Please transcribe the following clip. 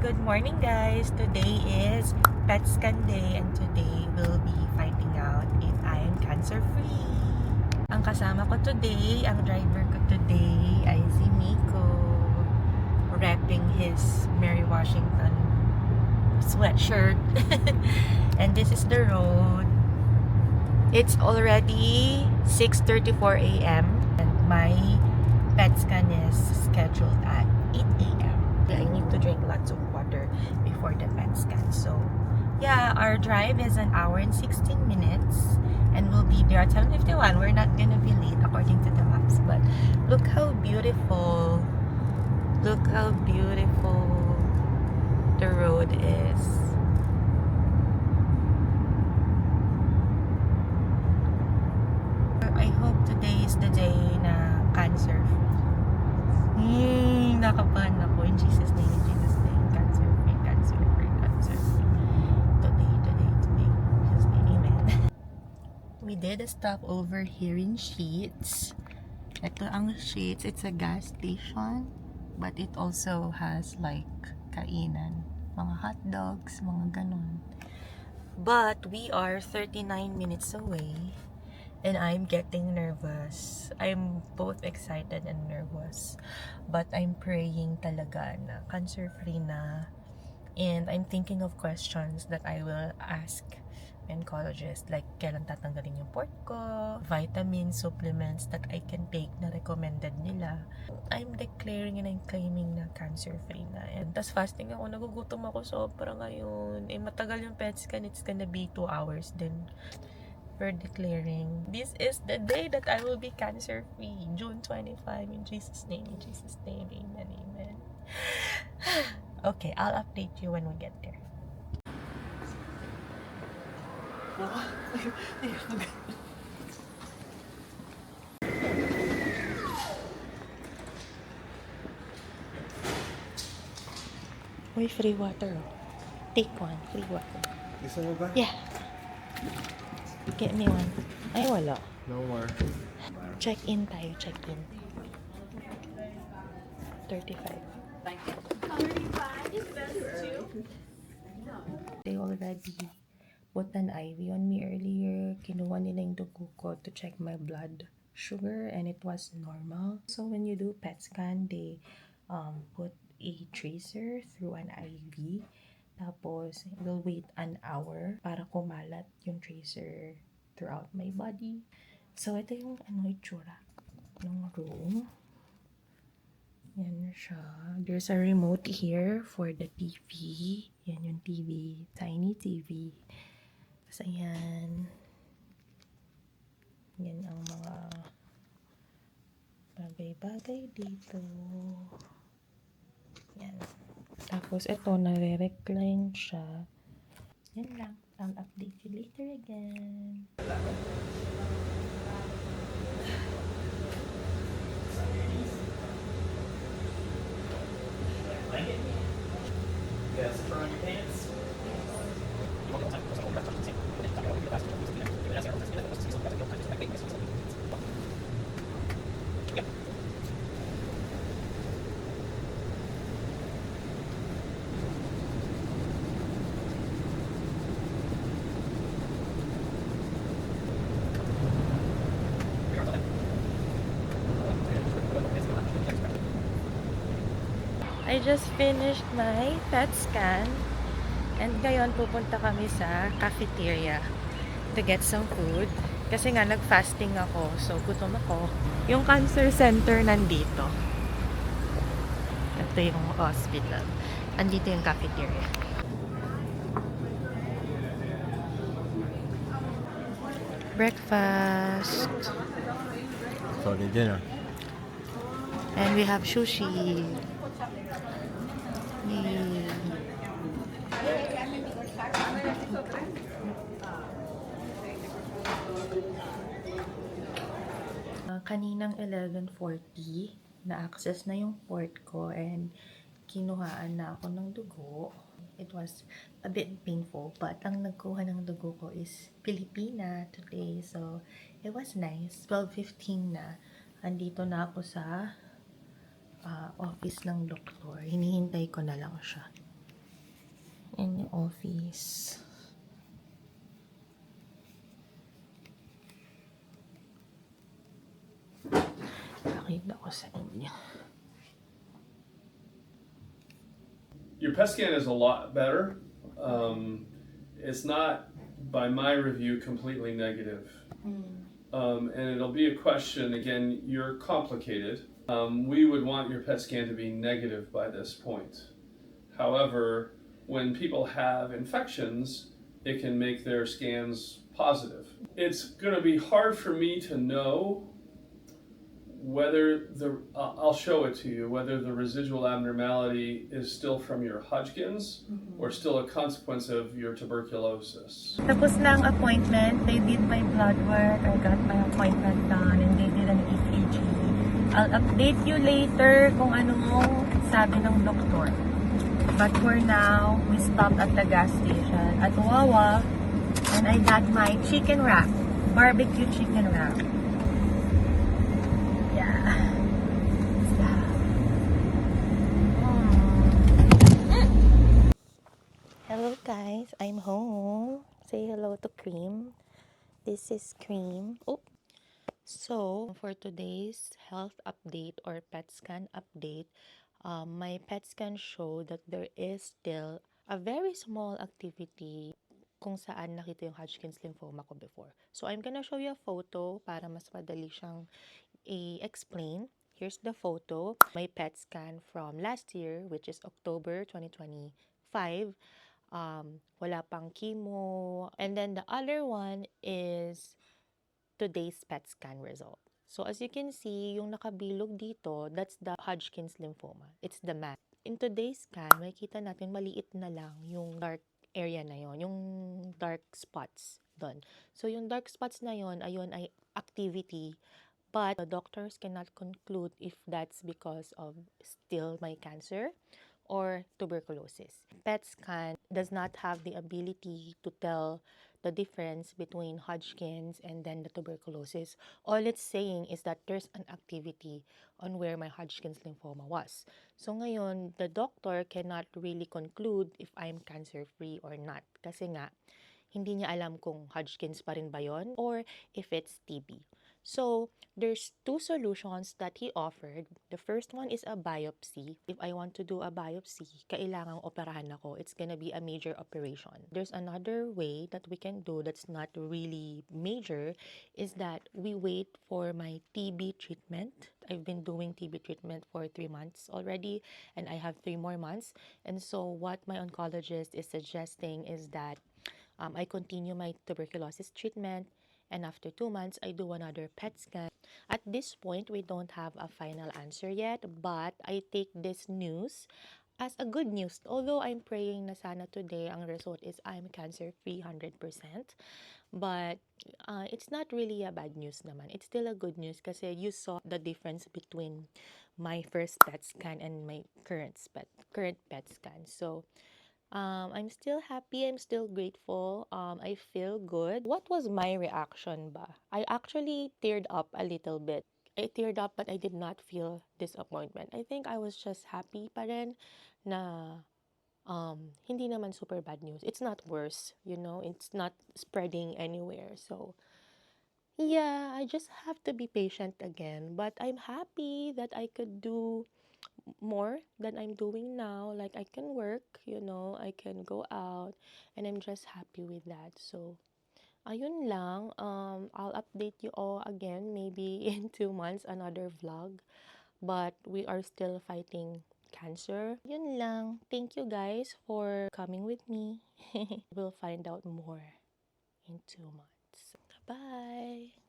Good morning guys! Today is Pet Scan Day and today we'll be finding out if I am cancer free. Ang kasama ko today, ang driver ko today ay si Miko, repping his Mary Washington sweatshirt. And this is the road. It's already 6:34 a.m. and my pet scan is scheduled at 8 a.m. I need to drink lots of water before the pet scan. So, yeah, our drive is an hour and 16 minutes and we'll be there at 7:51. We're not gonna be late according to the maps, but look how beautiful. Look how beautiful the road is. I hope today is the day na cancer free. Nakabahan ako. In Jesus' name, in Jesus' name. Cancer free, cancer free, cancer free. Today. In Jesus' name, amen. We did a stop over here in Sheetz. Ito ang Sheetz. It's a gas station. But it also has like kainan. Mga hot dogs, mga ganon. But we are 39 minutes away. And I'm getting nervous. I'm both excited and nervous. But I'm praying talaga na cancer-free na. And I'm thinking of questions that I will ask oncologist. Like, kailan tatanggalin yung port ko, vitamin supplements that I can take na recommended nila. I'm declaring and I'm claiming na cancer-free na. And tas fasting ako, nagugutom ako sobra ngayon. Matagal yung PET scan, it's gonna be 2 hours din. For declaring this is the day that I will be cancer free, June 25, in Jesus' name, amen, amen. Okay, I'll update you when we get there. Uy, free water. Take one, free water. Gusto mo ba? Yeah. Get me one. Ay, wala. No more. Check in tayo, check in. 35. They already put an IV on me earlier. Kinuha nila yung dugo ko to check my blood sugar and it was normal. So when you do PET scan, they put a tracer through an IV. Tapos, we'll wait an hour para kumalat yung tracer throughout my body. So, ito yung itsura ng room. Yan siya. There's a remote here for the TV. Yan yung TV. Tiny TV. Tapos, ayan. Yan ang mga bagay-bagay dito. Yan. Tapos, ito, nare-recline siya. Yan lang. I'll update you later again. Yes, throw on your pants. I just finished my PET scan and ngayon pupunta kami sa cafeteria to get some food kasi nga nag-fasting ako, so gutom ako. Yung cancer center nandito. Ito yung hospital. Andito yung cafeteria. Breakfast. Sorry, dinner. And we have sushi. Yay. Kaninang 11:40, na-access na yung port ko and kinuhaan na ako ng dugo. It was a bit painful, but ang nagkuha ng dugo ko is Pilipina today. So, it was nice. 12:15 na. Andito na ako sa office ng doktor. Hinihintay ko na lang siya. in the office. Pakita ko sa inyo. Your PET scan is a lot better. It's not, by my review, completely negative. And it'll be a question, again, you're complicated. We would want your PET scan to be negative by this point. However, when people have infections, it can make their scans positive. It's going to be hard for me to know whether I'll show it to you, whether the residual abnormality is still from your Hodgkin's or still a consequence of your tuberculosis. Tapos na ang appointment. They did my blood work. I got my appointment done and they did an EKG. I'll update you later kung anong sabi ng doktor. But for now, we stopped at the gas station at Wawa and I got my chicken wrap. Barbecue chicken wrap. Hello guys, I'm home. Say hello to Cream. This is Cream. Oh. So, for today's health update or PET scan update, my PET scan showed that there is still a very small activity kung saan nakita yung Hodgkin's lymphoma ko before. So, I'm gonna show you a photo para mas madali siyang i-explain. Here's the photo. My PET scan from last year, which is October 2025. Wala pang chemo. And then the other one is today's PET scan result. So as you can see, yung nakabilog dito, that's the Hodgkin's lymphoma. It's the mass. In today's scan, makikita natin maliit na lang yung dark area na yon, yung dark spots doon. So yung dark spots na yon, ayun ay activity, but the doctors cannot conclude if that's because of still my cancer or tuberculosis. PET scan does not have the ability to tell the difference between Hodgkin's and then the tuberculosis. All it's saying is that there's an activity on where my Hodgkin's lymphoma was. So ngayon, the doctor cannot really conclude if I'm cancer-free or not. Kasi nga, hindi niya alam kung Hodgkin's pa rin ba yun or if it's TB. So, there's two solutions that he offered. The first one is a biopsy. If I want to do a biopsy, kailangang operahan ako. It's gonna be a major operation. There's another way that we can do that's not really major, is that we wait for my TB treatment. I've been doing TB treatment for 3 months already, and I have 3 more months. And so what my oncologist is suggesting is that I continue my tuberculosis treatment, and after 2 months, I do another PET scan. At this point, we don't have a final answer yet, but I take this news as a good news. Although I'm praying na sana today ang result is I'm cancer-free 100%. But it's not really a bad news naman. It's still a good news kasi you saw the difference between my first PET scan and my current PET scan. So, I'm still happy. I'm still grateful. I feel good. What was my reaction ba? I actually teared up a little bit. I teared up but I did not feel disappointment. I think I was just happy pa rin na hindi naman super bad news. It's not worse, you know? It's not spreading anywhere. So, yeah, I just have to be patient again. But I'm happy that I could do more than I'm doing now. Like I can work, you know, I can go out, and I'm just happy with that. So, ayun lang. I'll update you all again maybe in 2 months, another vlog. But we are still fighting cancer. Yun lang. Thank you guys for coming with me. We'll find out more in 2 months. Bye!